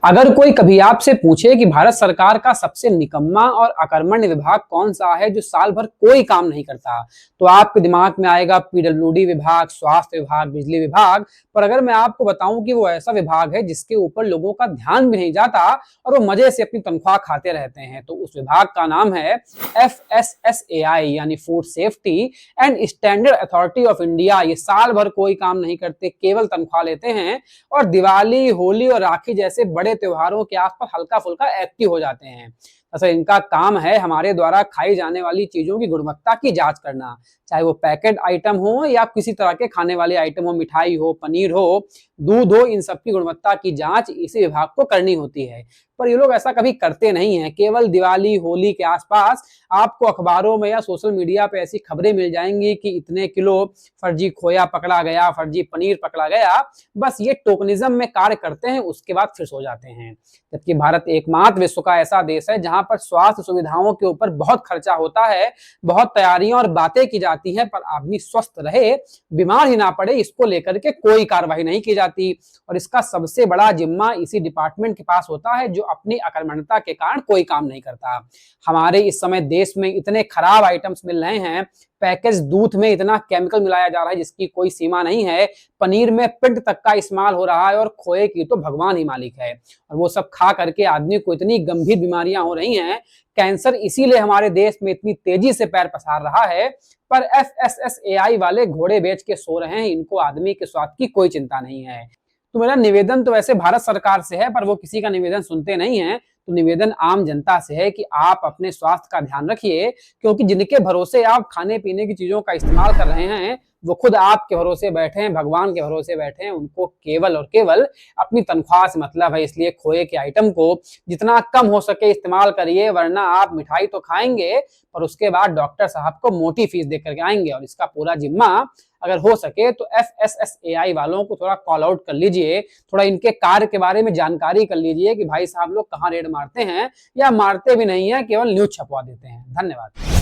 अगर कोई कभी आपसे पूछे कि भारत सरकार का सबसे निकम्मा और अकर्मण्य विभाग कौन सा है जो साल भर कोई काम नहीं करता, तो आपके दिमाग में आएगा पीडब्ल्यूडी विभाग, स्वास्थ्य विभाग, बिजली विभाग। पर अगर मैं आपको बताऊं कि वो ऐसा विभाग है जिसके ऊपर लोगों का ध्यान भी नहीं जाता और वो मजे से अपनी तनख्वाह खाते रहते हैं, तो उस विभाग का नाम है FSSAI यानी food safety and standard authority of India. ये साल भर कोई काम नहीं करते, केवल तनख्वाह लेते हैं और दिवाली, होली और राखी जैसे बड़े त्योहारों के आसपास हल्का फुल्का एक्टिव हो जाते हैं। असल इनका काम है हमारे द्वारा खाई जाने वाली चीजों की गुणवत्ता की जांच करना, चाहे वो पैकेट आइटम हो या किसी तरह के खाने वाले आइटम हो, मिठाई हो, पनीर हो, दूध हो, इन सब की गुणवत्ता की जांच इसी विभाग को करनी होती है। पर ये लोग ऐसा कभी करते नहीं है। केवल दिवाली, होली के आसपास आपको अखबारों में या सोशल मीडिया पे ऐसी खबरें मिल जाएंगी कि इतने किलो फर्जी खोया पकड़ा गया, फर्जी पनीर पकड़ा गया। बस ये टोकनिज्म में कार्य करते हैं, उसके बाद फिर सो जाते हैं। जबकि भारत एकमात्र विश्व का ऐसा देश है जहां पर स्वास्थ्य सुविधाओं के ऊपर बहुत खर्चा होता है, बहुत तैयारियां और बातें की जाती हैं, पर आदमी स्वस्थ रहे, बीमार ही ना पड़े, इसको लेकर के कोई कार्रवाई नहीं की जाती। और इसका सबसे बड़ा जिम्मा इसी डिपार्टमेंट के पास होता है जो अपनी अकर्मण्यता के कारण कोई काम नहीं करता। हमारे इस समय देश में इतने खराब आइटम्स मिल रहे हैं, पैकेज दूध में इतना केमिकल मिलाया जा रहा है जिसकी कोई सीमा नहीं है, पनीर में पिंड तक का इस्तेमाल हो रहा है और खोए की तो भगवान ही मालिक है। और वो सब खा करके आदमी को इतनी गंभीर बीमारियां हो रही हैं, कैंसर इसीलिए हमारे देश में इतनी तेजी से पैर पसार रहा है। पर FSSAI वाले घोड़े बेच के सो रहे हैं, इनको आदमी के स्वास्थ्य की कोई चिंता नहीं है। तो मेरा निवेदन तो वैसे भारत सरकार से है, पर वो किसी का निवेदन सुनते नहीं है। तो निवेदन आम जनता से है कि आप अपने स्वास्थ्य का ध्यान रखिए, क्योंकि जिनके भरोसे आप खाने पीने की चीजों का इस्तेमाल कर रहे हैं, वो खुद आपके भरोसे बैठे हैं, भगवान के भरोसे बैठे हैं। उनको केवल और केवल अपनी तनख्वाह से मतलब है। इसलिए खोए के आइटम को जितना कम हो सके इस्तेमाल करिए, वरना आप मिठाई तो खाएंगे पर उसके बाद डॉक्टर साहब को मोटी फीस दे करके आएंगे। और इसका पूरा जिम्मा अगर हो सके तो FSSAI वालों को थोड़ा कॉल आउट कर लीजिए, थोड़ा इनके कार्य के बारे में जानकारी कर लीजिए कि भाई साहब लोग कहाँ रेड मारते हैं या मारते भी नहीं है, केवल न्यूज छपवा देते हैं। धन्यवाद।